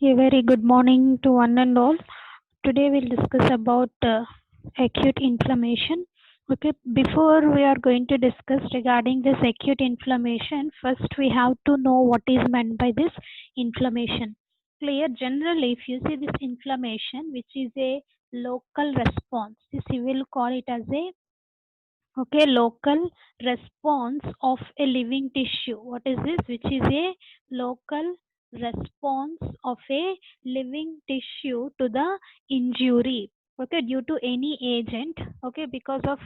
A very good morning to one and all. Today we'll discuss about acute inflammation. Okay, before we are going to discuss regarding this acute inflammation, first we have to know what is meant by this inflammation. Clear? Generally, if you see this inflammation, which is a local response, this we will call it as a local response of a living tissue. What is this? Which is a local response of a living tissue to the injury, okay, due to any agent, okay, because of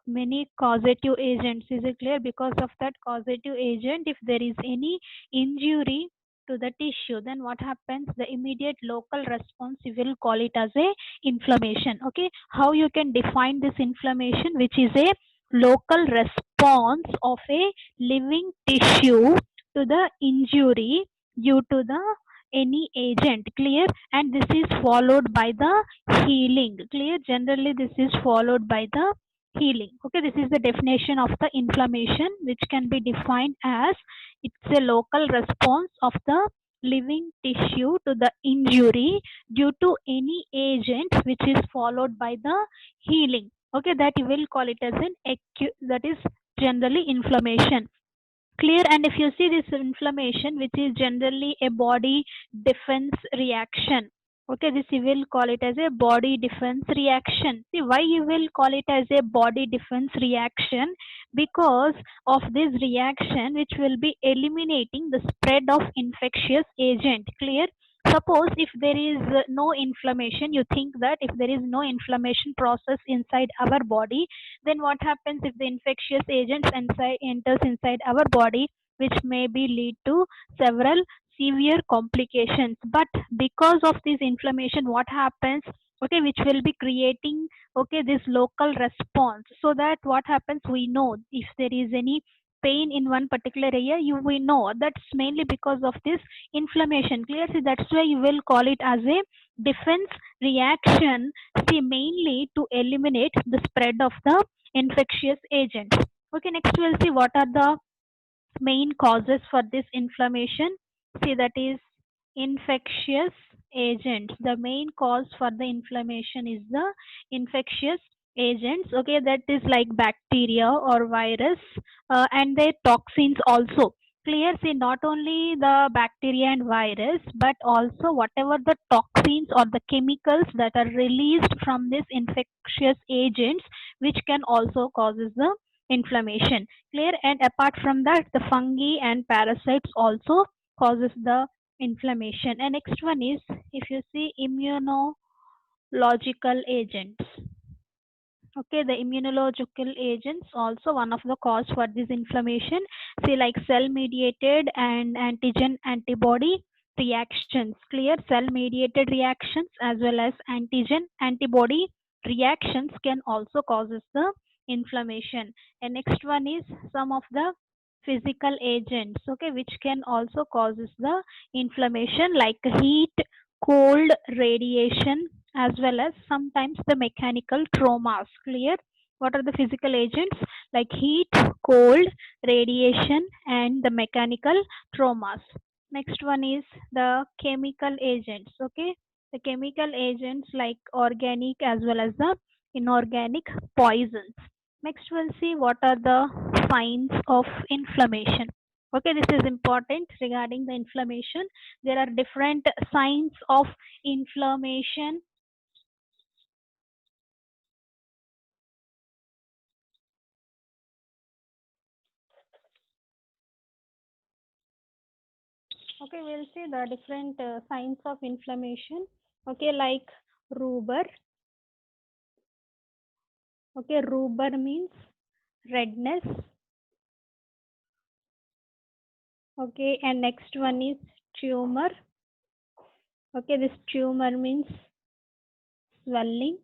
many causative agents. Is it clear? Because of that causative agent, if there is any injury to the tissue, then what happens? The immediate local response, we will call it as a inflammation. Okay, how you can define this inflammation? Which is a local response of a living tissue to the injury due to the any agent. Clear? And this is followed by the healing. Clear? Generally this is followed by the healing. Okay, this is the definition of the inflammation, which can be defined as it's a local response of the living tissue to the injury due to any agent, which is followed by the healing. Okay, that you will call it as an acute, that is generally inflammation. Clear? And if you see this inflammation, which is generally a body defense reaction, okay, this you will call it as a body defense reaction. See why you will call it as a body defense reaction? Because of this reaction, which will be eliminating the spread of infectious agent. Clear? Suppose if there is no inflammation, you think that if there is no inflammation process inside our body, then what happens if the infectious agents enters inside our body, which may be lead to several severe complications. But because of this inflammation, what happens? Okay, which will be creating, okay, this local response, so that what happens, we know if there is any pain in one particular area, we know that's mainly because of this inflammation. Clear? See, that's why you will call it as a defense reaction, see, mainly to eliminate the spread of the infectious agents. Okay, next we'll see what are the main causes for this inflammation. See, that is infectious agents. The main cause for the inflammation is the infectious agents. Okay, that is like bacteria or virus, and their toxins also. Clear? See, not only the bacteria and virus, but also whatever the toxins or the chemicals that are released from this infectious agents, which can also causes the inflammation. Clear? And apart from that, the fungi and parasites also causes the inflammation. And next one is, if you see, immunological agents. Okay, the immunological agents also one of the cause for this inflammation. Say like cell mediated and antigen antibody reactions. Clear? Cell mediated reactions as well as antigen antibody reactions can also causes the inflammation. And next one is some of the physical agents, okay, which can also causes the inflammation, like heat, cold, radiation, as well as sometimes the mechanical traumas. Clear? What are the physical agents? Like heat, cold, radiation, and the mechanical traumas. Next one is the chemical agents. Okay, the chemical agents like organic as well as the inorganic poisons. Next we'll see what are the signs of inflammation. Okay, this is important regarding the inflammation. There are different signs of inflammation. Okay, we'll see the different signs of inflammation. Okay, like rubor. Okay, rubor means redness. Okay, and next one is tumor. Okay, this tumor means swelling.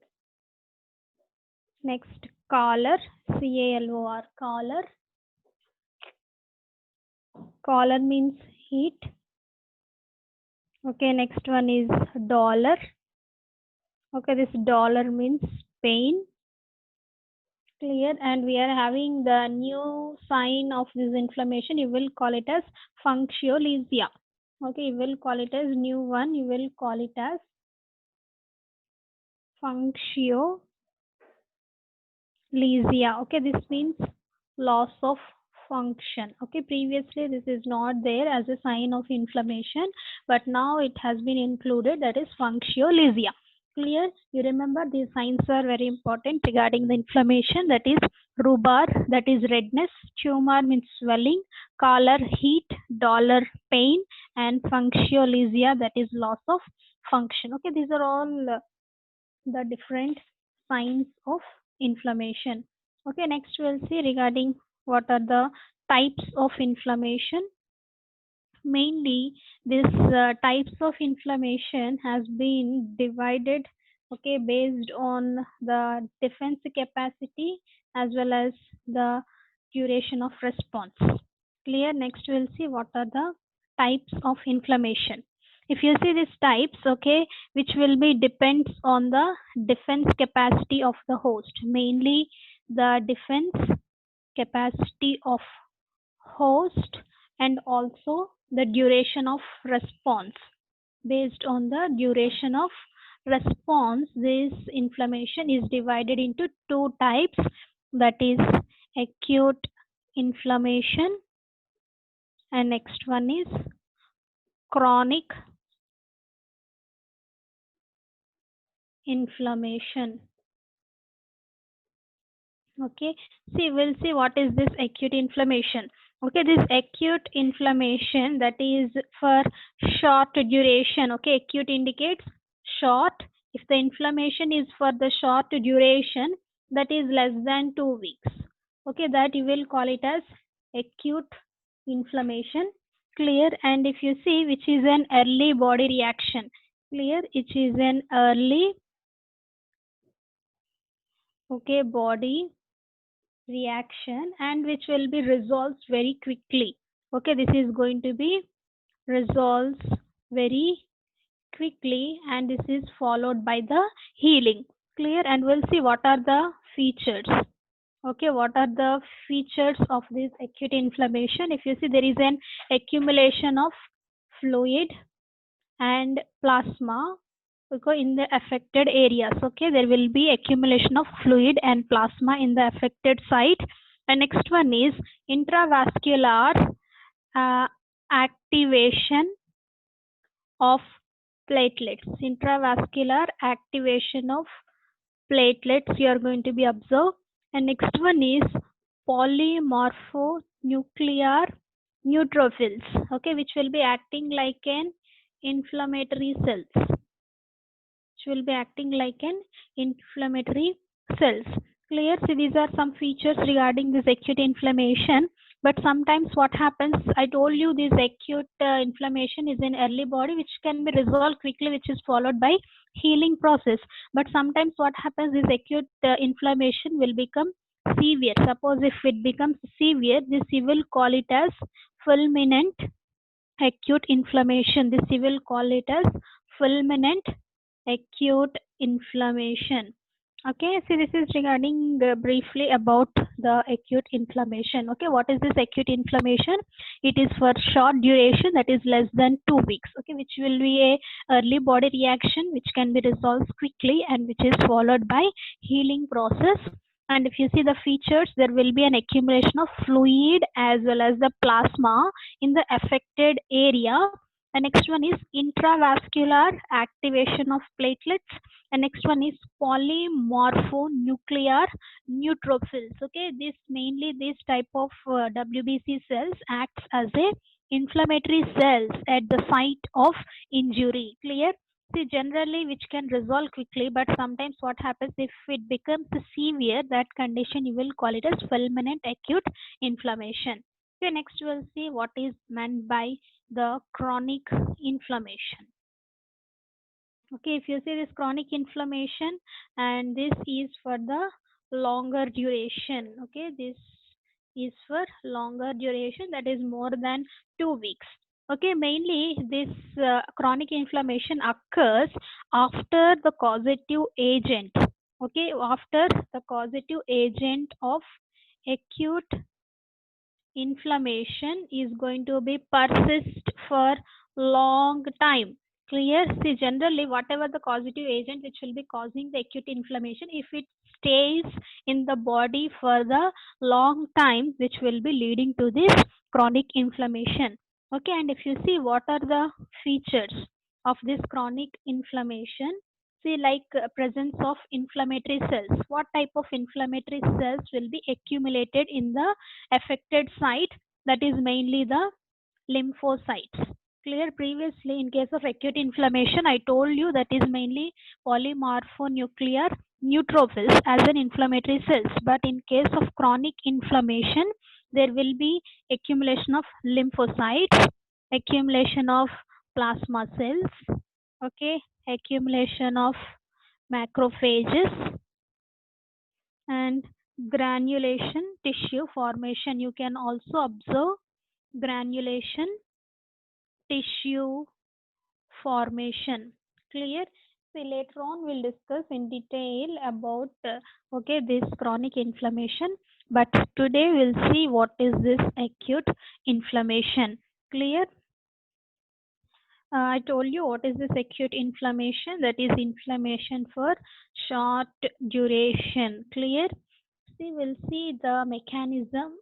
Next, color, CALOR, color. Color means heat. Okay, next one is dollar. Okay, this dollar means pain. Clear? And we are having the new sign of this inflammation. You will call it as functionalisia. Okay, you will call it as new one. You will call it as functio lesia. Okay, this means loss of function. Okay, previously this is not there as a sign of inflammation, but now it has been included, that is functiolesia. Clear? You remember these signs are very important regarding the inflammation, that is rubor, that is redness, tumor means swelling, color, heat, dolor, pain, and functiolesia, that is loss of function. Okay, these are all the different signs of inflammation. Okay, next we'll see regarding what are the types of inflammation. Mainly this types of inflammation has been divided, okay, based on the defense capacity as well as the duration of response. Clear? Next we'll see what are the types of inflammation. If you see these types, okay, which will be depends on the defense capacity of the host, mainly the defense capacity of host and also the duration of response. Based on the duration of response, this inflammation is divided into two types, that is acute inflammation and next one is chronic inflammation. Okay, see, we'll see what is this acute inflammation. Okay, this acute inflammation, that is for short duration. Okay, acute indicates short. If the inflammation is for the short duration, that is less than 2 weeks, okay, that you will call it as acute inflammation. Clear? And if you see, which is an early body reaction. Clear? It is an early, okay, body reaction and which will be resolved very quickly. Okay, this is going to be resolved very quickly and this is followed by the healing. Clear? And we'll see what are the features. Okay, what are the features of this acute inflammation? If you see, there is an accumulation of fluid and plasma, okay, in the affected areas. Okay, there will be accumulation of fluid and plasma in the affected site. And next one is intravascular activation of platelets. Intravascular activation of platelets you are going to be observed. And next one is polymorphonuclear neutrophils, okay, which will be acting like an inflammatory cells, which will be acting like an inflammatory cells. Clear? So these are some features regarding this acute inflammation. But sometimes what happens, I told you this acute inflammation is in early body which can be resolved quickly, which is followed by healing process. But sometimes what happens is acute inflammation will become severe. Suppose if it becomes severe, this you will call it as fulminant acute inflammation. This you will call it as fulminant acute inflammation. Okay, so this is regarding briefly about the acute inflammation. Okay, what is this acute inflammation? It is for short duration, that is less than 2 weeks. Okay, which will be a early body reaction which can be resolved quickly and which is followed by healing process. And if you see the features, there will be an accumulation of fluid as well as the plasma in the affected area. The next one is intravascular activation of platelets. The next one is polymorphonuclear neutrophils. Okay, this mainly this type of WBC cells acts as a inflammatory cells at the site of injury. Clear? See, generally which can resolve quickly, but sometimes what happens if it becomes severe, that condition you will call it as fulminant acute inflammation. Okay, next we'll see what is meant by the chronic inflammation. Okay, if you see this chronic inflammation, and this is for the longer duration. Okay, this is for longer duration, that is more than 2 weeks. Okay, mainly this chronic inflammation occurs after the causative agent. Okay, after the causative agent of acute inflammation is going to be persist for long time. Clear? See, generally, whatever the causative agent which will be causing the acute inflammation, if it stays in the body for the long time, which will be leading to this chronic inflammation. Okay, and if you see what are the features of this chronic inflammation, see, like presence of inflammatory cells. What type of inflammatory cells will be accumulated in the affected site? That is mainly the lymphocytes. Clear? Previously, in case of acute inflammation, I told you that is mainly polymorphonuclear neutrophils as an inflammatory cells. But in case of chronic inflammation, there will be accumulation of lymphocytes, accumulation of plasma cells, okay, accumulation of macrophages, and granulation tissue formation. You can also observe granulation tissue formation. Clear? See, later on we'll discuss in detail about okay, this chronic inflammation, but today we'll see what is this acute inflammation. Clear? I told you what is this acute inflammation. That is inflammation for short duration. Clear? See, we'll see the mechanism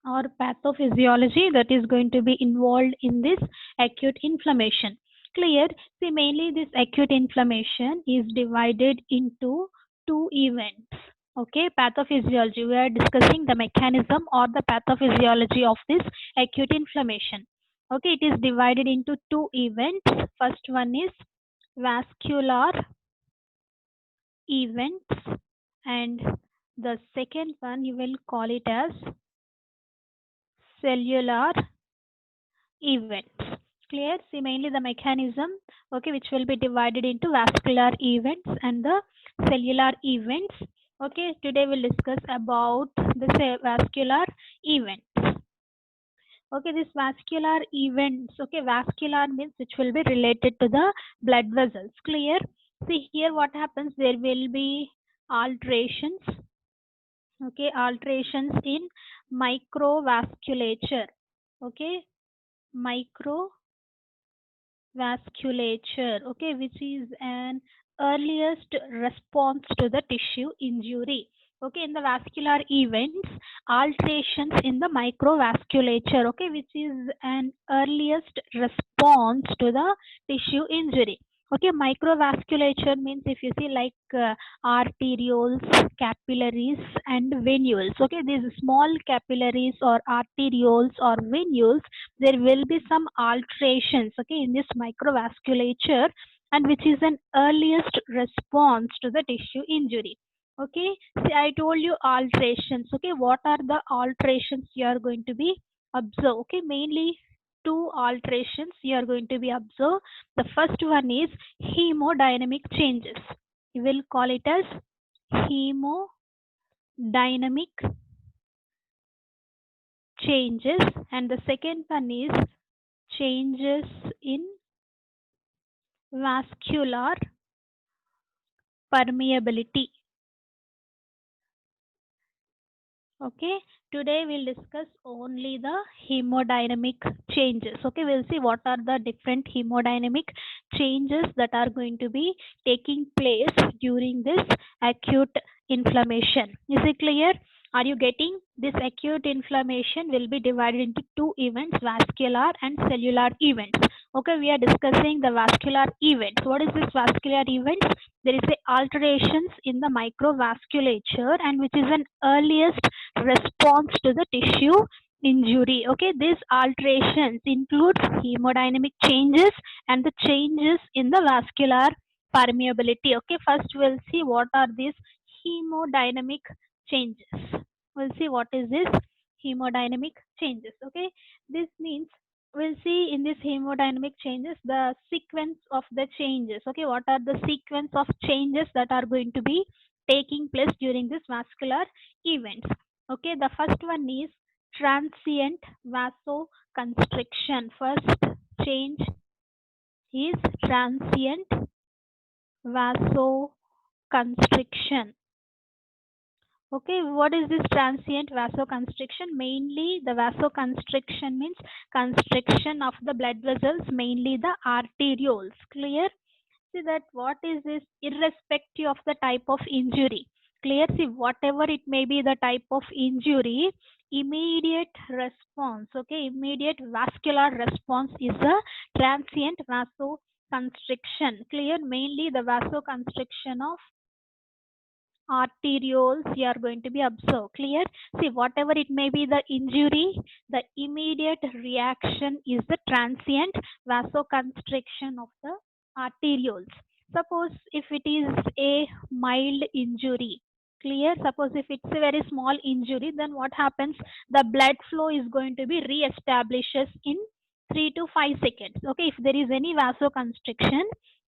or pathophysiology that is going to be involved in this acute inflammation. Clear? See, mainly this acute inflammation is divided into two events. Okay, pathophysiology. We are discussing the mechanism or the pathophysiology of this acute inflammation. Okay, it is divided into two events. First one is vascular events, and the second one you will call it as cellular events. Clear? See, mainly the mechanism, okay, which will be divided into vascular events and the cellular events. Okay, today we'll discuss about the vascular events. Okay, this vascular events, okay, vascular means which will be related to the blood vessels. Clear? See, here what happens, there will be alterations, okay, alterations in microvasculature, okay, microvasculature, okay, which is an earliest response to the tissue injury. Okay, in the vascular events, alterations in the microvasculature, okay, which is an earliest response to the tissue injury. Okay, microvasculature means if you see like arterioles, capillaries, and venules. Okay, these small capillaries or arterioles or venules, there will be some alterations, okay, in this microvasculature, and which is an earliest response to the tissue injury. Okay, see, I told you alterations. Okay, what are the alterations you are going to be observe? Okay, mainly two alterations you are going to be observe. The first one is hemodynamic changes. You will call it as hemodynamic changes, and the second one is changes in vascular permeability. Okay, today we'll discuss only the hemodynamic changes. Okay, we'll see what are the different hemodynamic changes that are going to be taking place during this acute inflammation. Is it clear? Are you getting? This acute inflammation will be divided into two events, vascular and cellular events. Okay, we are discussing the vascular events. What is this vascular event? There is a alterations in the microvasculature, and which is an earliest response to the tissue injury. Okay, these alterations include hemodynamic changes and the changes in the vascular permeability. Okay, first we'll see what are these hemodynamic changes. We'll see what is this hemodynamic changes. Okay, this means we'll see in this hemodynamic changes the sequence of the changes. Okay, what are the sequence of changes that are going to be taking place during this vascular events? Okay, the first one is transient vasoconstriction. First change is transient vasoconstriction. Okay, what is this transient vasoconstriction? Mainly the vasoconstriction means constriction of the blood vessels, mainly the arterioles. Clear? See that what is this irrespective of the type of injury. Clear? See, whatever it may be the type of injury, immediate response, okay, immediate vascular response is a transient vasoconstriction. Clear? Mainly the vasoconstriction of arterioles you are going to be observed. Clear? See, whatever it may be the injury, the immediate reaction is the transient vasoconstriction of the arterioles. Suppose if it is a mild injury, clear, suppose if it's a very small injury, then what happens, the blood flow is going to be re-establishes in 3 to 5 seconds. Okay, if there is any vasoconstriction,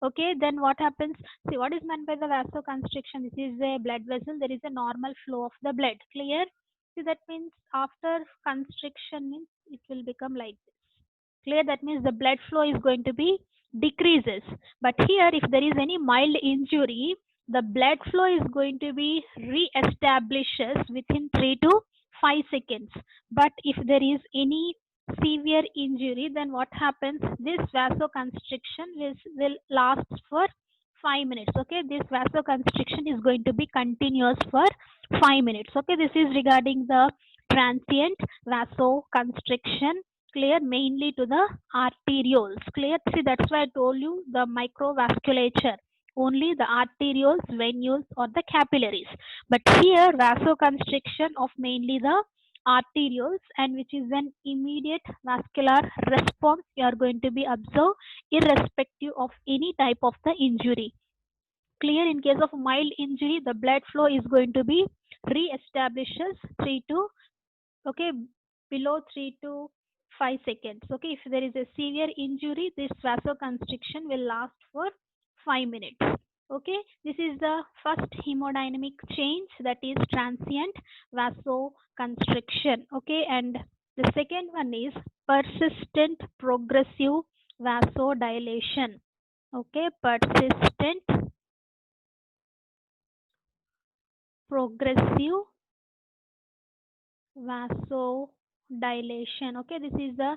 okay, then what happens, see what is meant by the vasoconstriction. This is a blood vessel, there is a normal flow of the blood. Clear? See, that means after constriction means it will become like this. Clear? That means the blood flow is going to be decreases. But here if there is any mild injury, the blood flow is going to be re-establishes within 3 to 5 seconds. But if there is any severe injury, then what happens, this vasoconstriction will last for 5 minutes. Okay, this vasoconstriction is going to be continuous for 5 minutes. Okay, this is regarding the transient vasoconstriction. Clear? Mainly to the arterioles. Clear? See, that's why I told you the microvasculature, only the arterioles, venules or the capillaries. But here vasoconstriction of mainly the arterioles, and which is an immediate vascular response you are going to be observed irrespective of any type of the injury. Clear? In case of mild injury, the blood flow is going to be re-establishes 3 to, okay, below 3 to 5 seconds. Okay, if there is a severe injury, this vasoconstriction will last for 5 minutes. Okay, this is the first hemodynamic change, that is transient vasoconstriction. Okay, and the second one is persistent progressive vasodilation. Okay, persistent progressive vasodilation. Okay, this is the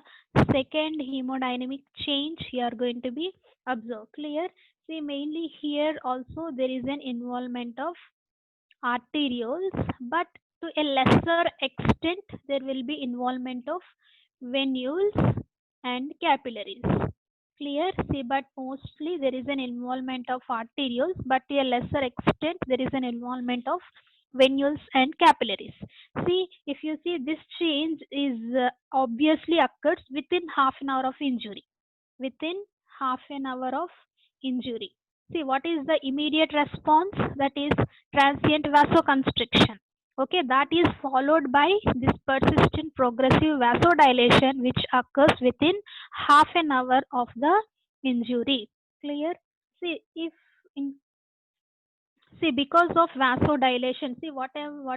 second hemodynamic change you are going to be observed. Clear? See, mainly here also there is an involvement of arterioles, but to a lesser extent there will be involvement of venules and capillaries. Clear? See, but mostly there is an involvement of arterioles, but to a lesser extent there is an involvement of venules and capillaries. See, if you see, this change is obviously occurs within half an hour of injury. Within half an hour of injury. See, what is the immediate response? That is transient vasoconstriction. Okay, that is followed by this persistent progressive vasodilation, which occurs within half an hour of the injury. Clear? See, if in, see, because of vasodilation, see what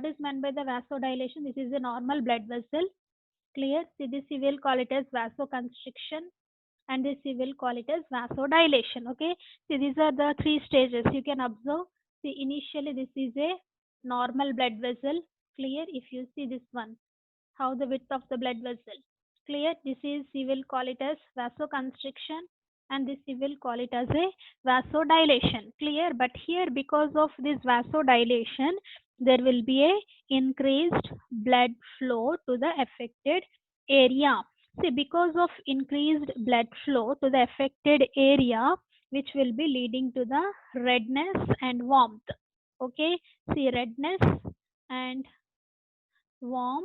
is meant by the vasodilation. This is a normal blood vessel. Clear? See, this we will call it as vasoconstriction, and this we will call it as vasodilation. Okay, see, these are the three stages you can observe. See, initially this is a normal blood vessel. Clear? If you see this one, how the width of the blood vessel. Clear? This is, we will call it as vasoconstriction, and this we will call it as a vasodilation. Clear? But here, because of this vasodilation, there will be a increased blood flow to the affected area. See, because of increased blood flow to the affected area, which will be leading to the redness and warmth. Okay, see, redness and warm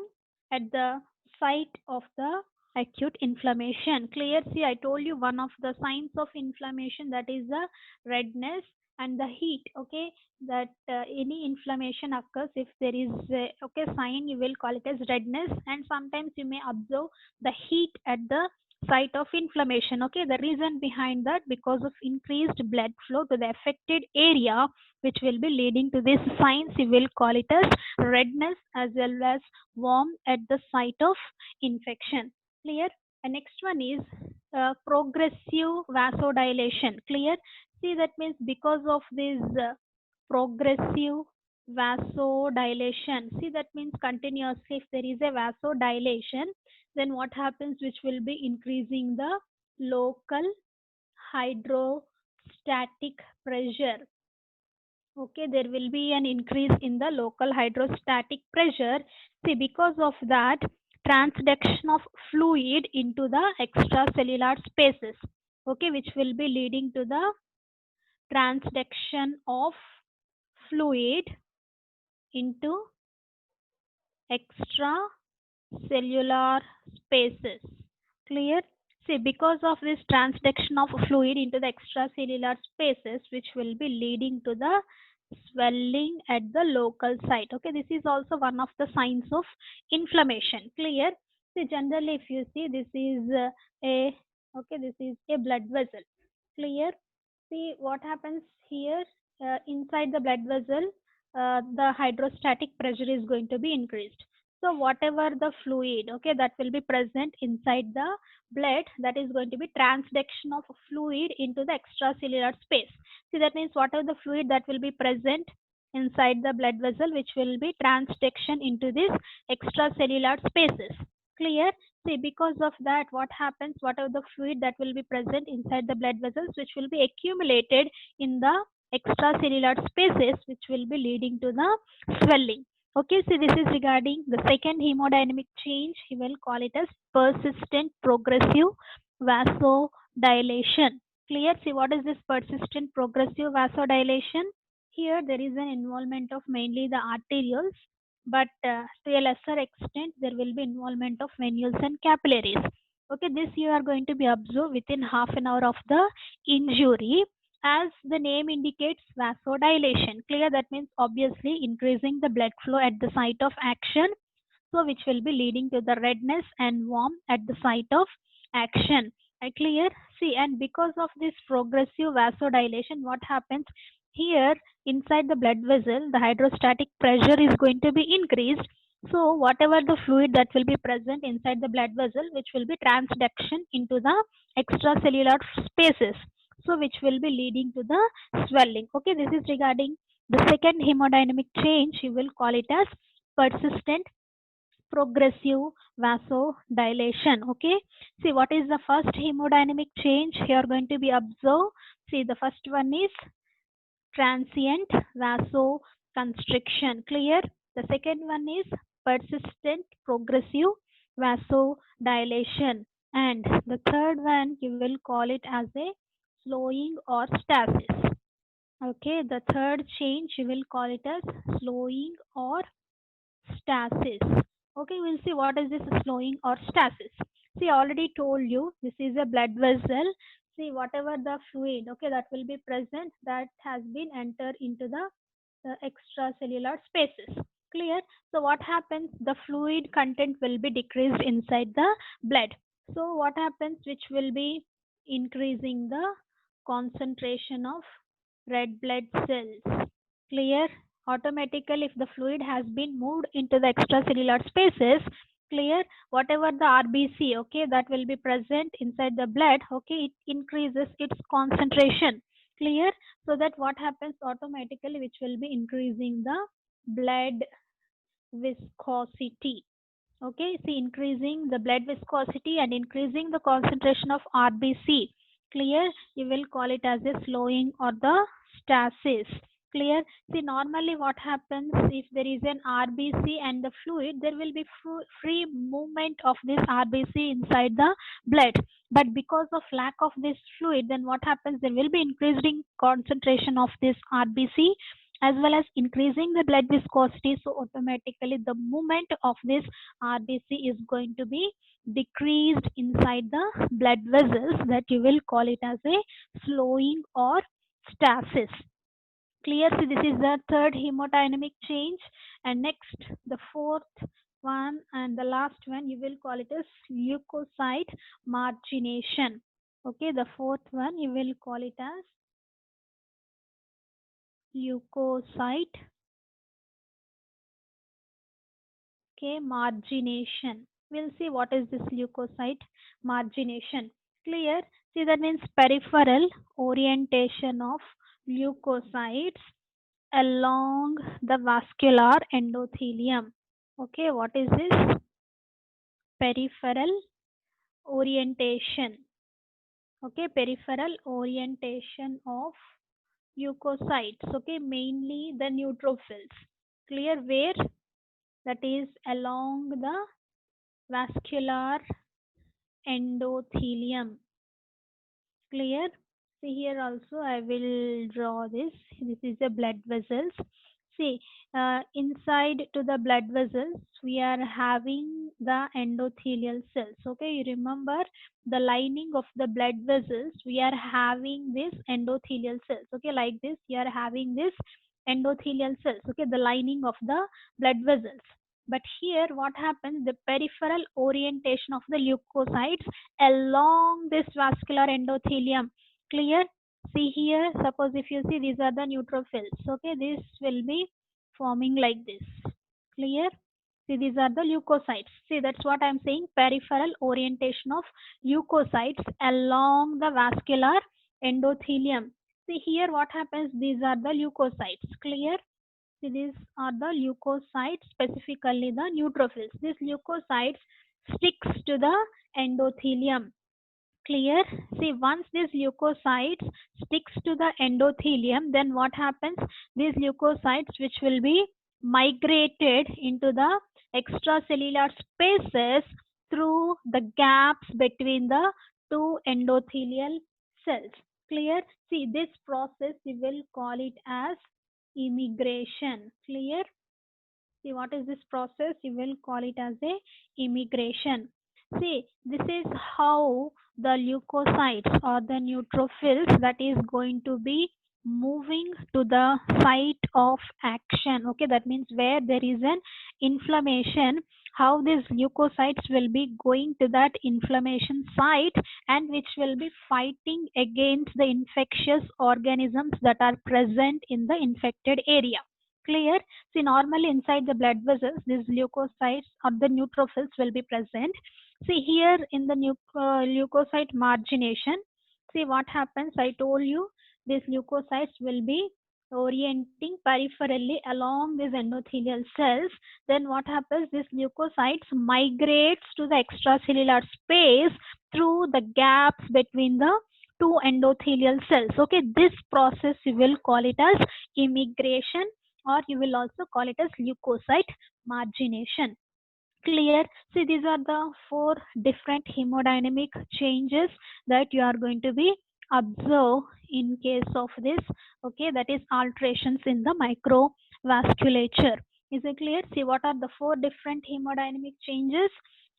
at the site of the acute inflammation. Clear? See, I told you one of the signs of inflammation, that is the redness and the heat. Okay, that any inflammation occurs if there is a, okay, sign, you will call it as redness, and sometimes you may observe the heat at the site of inflammation. Okay, the reason behind that, because of increased blood flow to the affected area, which will be leading to these signs, you will call it as redness as well as warm at the site of infection. Clear? And next one is progressive vasodilation. Clear? See, that means because of this progressive vasodilation. See, that means continuously if there is a vasodilation, then what happens, which will be increasing the local hydrostatic pressure. Okay, there will be an increase in the local hydrostatic pressure. See, because of that, transduction of fluid into the extracellular spaces, okay, which will be leading to the transduction of fluid into extracellular spaces. Clear? See, because of this transduction of fluid into the extracellular spaces, which will be leading to the swelling at the local site. Okay, this is also one of the signs of inflammation. Clear? See, generally, if you see, this is this is a blood vessel. Clear? See what happens here, inside the blood vessel, the hydrostatic pressure is going to be increased. So whatever the fluid, okay, that will be present inside the blood, that is going to be transduction of fluid into the extracellular space. See, that means whatever the fluid that will be present inside the blood vessel, which will be transduction into these extracellular spaces. Clear? See, because of that, what happens, whatever the fluid that will be present inside the blood vessels, which will be accumulated in the extracellular spaces, which will be leading to the swelling. Okay, so this is regarding the second hemodynamic change. He will call it as persistent progressive vasodilation. Clear? See, what is this persistent progressive vasodilation? Here, there is an involvement of mainly the arterioles, but to a lesser extent, there will be involvement of venules and capillaries. Okay, this you are going to be observed within half an hour of the injury. As the name indicates, vasodilation. Clear? That means obviously increasing the blood flow at the site of action, so which will be leading to the redness and warmth at the site of action. Clear? See, and because of this progressive vasodilation, what happens here, inside the blood vessel, the hydrostatic pressure is going to be increased. So whatever the fluid that will be present inside the blood vessel, which will be transduction into the extracellular spaces, so which will be leading to the swelling. Okay, this is regarding the second hemodynamic change. You will call it as persistent progressive vasodilation. Okay, see, what is the first hemodynamic change here going to be observed? See, the first one is transient vasoconstriction. Clear? The second one is persistent progressive vasodilation, and the third one you will call it as a slowing or stasis. Okay, the third change you will call it as slowing or stasis. Okay, we'll see what is this slowing or stasis. See, I already told you this is a blood vessel. See, whatever the fluid, okay, that will be present, that has been entered into the extracellular spaces. Clear? So what happens? The fluid content will be decreased inside the blood. So what happens? Which will be increasing the concentration of red blood cells. Clear? Automatically, if the fluid has been moved into the extracellular spaces, clear, whatever the RBC, okay, that will be present inside the blood, okay, it increases its concentration. Clear? So that what happens automatically, which will be increasing the blood viscosity. Okay, see, increasing the blood viscosity and increasing the concentration of RBC. Clear? You will call it as a slowing or the stasis. Clear? See, normally what happens, if there is an RBC and the fluid, there will be free movement of this RBC inside the blood. But because of lack of this fluid, then what happens? There will be increasing concentration of this RBC as well as increasing the blood viscosity. So automatically the movement of this RBC is going to be decreased inside the blood vessels, that you will call it as a slowing or stasis. Clear? So this is the third hemodynamic change. And next, the fourth one and the last one, you will call it as leukocyte margination. Okay, the fourth one you will call it as leukocyte, okay, margination. We'll see what is this leukocyte margination. Clear? See, that means peripheral orientation of leukocytes along the vascular endothelium. Okay, what is this? Peripheral orientation. Okay, peripheral orientation of leukocytes. Okay, mainly the neutrophils. Clear? Where? That is along the vascular endothelium. Clear? See here also I will draw this. This is the blood vessels. See, inside to the blood vessels we are having the endothelial cells. Okay, you remember the lining of the blood vessels, we are having this endothelial cells. Okay, like this you are having this endothelial cells. Okay, the lining of the blood vessels. But here what happens, the peripheral orientation of the leukocytes along this vascular endothelium. Clear? See here, suppose if you see, these are the neutrophils. Okay, this will be forming like this. Clear? See, these are the leukocytes. See, that's what I'm saying, peripheral orientation of leukocytes along the vascular endothelium. See here what happens, these are the leukocytes. Clear? See, these are the leukocytes, specifically the neutrophils. These leukocytes sticks to the endothelium. Clear? See, once these leukocytes sticks to the endothelium, then what happens? These leukocytes, which will be migrated into the extracellular spaces through the gaps between the two endothelial cells. Clear? See, this process we will call it as immigration. Clear? See, what is this process? You will call it as a immigration. See, this is how the leukocytes or the neutrophils that is going to be moving to the site of action. Okay, that means where there is an inflammation, how these leukocytes will be going to that inflammation site and which will be fighting against the infectious organisms that are present in the infected area. Clear? See, normally inside the blood vessels, these leukocytes or the neutrophils will be present. See here in the leukocyte margination, see what happens. I told you these leukocytes will be orienting peripherally along these endothelial cells. Then what happens? These leukocytes migrates to the extracellular space through the gaps between the two endothelial cells. Okay, this process we will call it as immigration, or you will also call it as leukocyte margination. Clear? See, these are the four different hemodynamic changes that you are going to be observe in case of this. Okay, that is alterations in the microvasculature. Is it clear? See, what are the four different hemodynamic changes?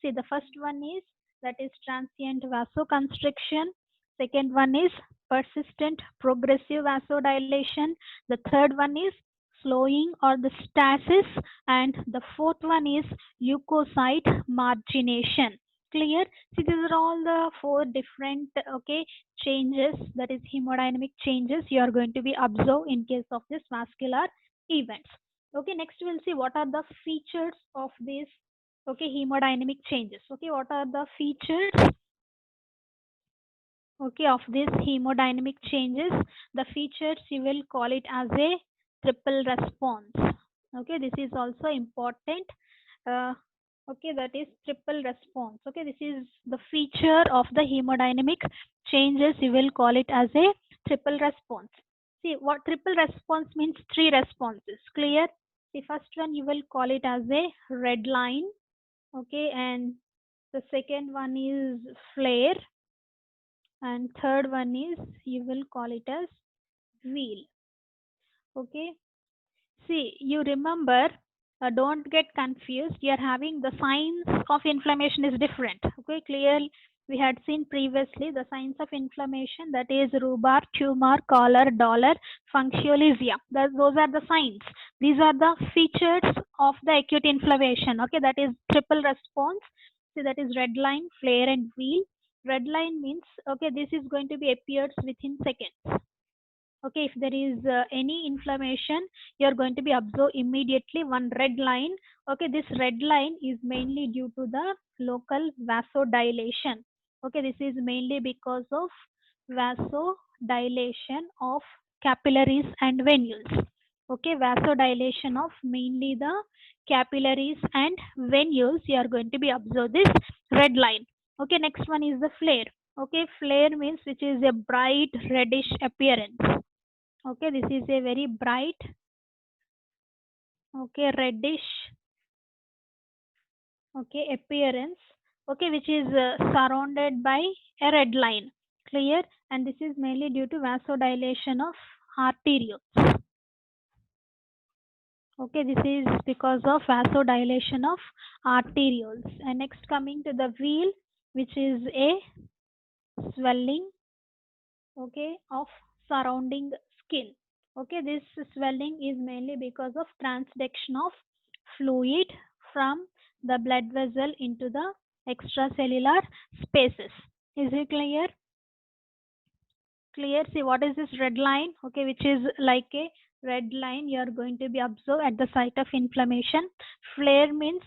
See, the first one is that is transient vasoconstriction. Second one is persistent progressive vasodilation. The third one is slowing or the stasis, and the fourth one is leukocyte margination. Clear? See, these are all the four different changes, that is hemodynamic changes you are going to be observed in case of this vascular events. Okay, next we'll see what are the features of these hemodynamic changes. Okay, what are the features of these hemodynamic changes? The features you will call it as a triple response. Okay, this is also important. uh, that is triple response. Okay, this is the feature of the hemodynamic changes, you will call it as a triple response. See, what triple response means, three responses. Clear? The first one you will call it as a red line. Okay, and the second one is flare, and third one is you will call it as wheel. Okay, see, you remember, don't get confused, you are having the signs of inflammation is different. Okay, clearly we had seen previously the signs of inflammation, that is rhubarb, tumor, collar, dollar, functionalism. Those are the signs. These are the features of the acute inflammation. Okay, that is triple response. See, that is red line, flare, and wheel. Red line means, okay, this is going to be appears within seconds. Okay, if there is any inflammation, you are going to be observed immediately one red line. Okay, this red line is mainly due to the local vasodilation. Okay, this is mainly because of vasodilation of capillaries and venules. Okay, vasodilation of mainly the capillaries and venules. You are going to be observe this red line. Okay, next one is the flare. Okay, flare means which is a bright reddish appearance. Okay, this is a very bright, okay, reddish, okay, appearance, okay, which is surrounded by a red line. Clear? And this is mainly due to vasodilation of arterioles. Okay, this is because of vasodilation of arterioles. And next coming to the wheal, which is a swelling, okay, of surrounding skin. Okay, this swelling is mainly because of transduction of fluid from the blood vessel into the extracellular spaces. Is it clear? Clear? See what is this red line? Okay, which is like a red line you are going to be observed at the site of inflammation. Flare means,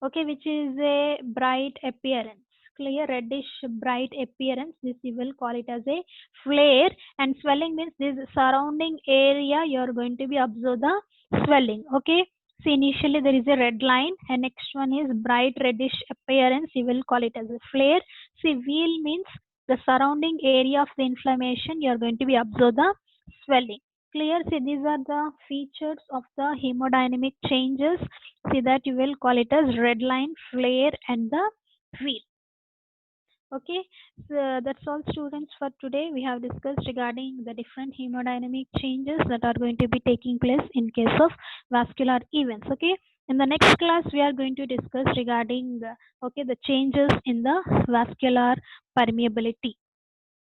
okay, which is a bright appearance. Clear, reddish bright appearance, this you will call it as a flare. And swelling means this surrounding area you are going to be observe the swelling. Okay, see initially there is a red line and next one is bright reddish appearance, you will call it as a flare. See wheal means the surrounding area of the inflammation, you are going to be observe the swelling. Clear? See these are the features of the hemodynamic changes. See that you will call it as red line, flare and the wheal. Okay, so that's all students for today. We have discussed regarding the different hemodynamic changes that are going to be taking place in case of vascular events. Okay, in the next class we are going to discuss regarding okay, the changes in the vascular permeability.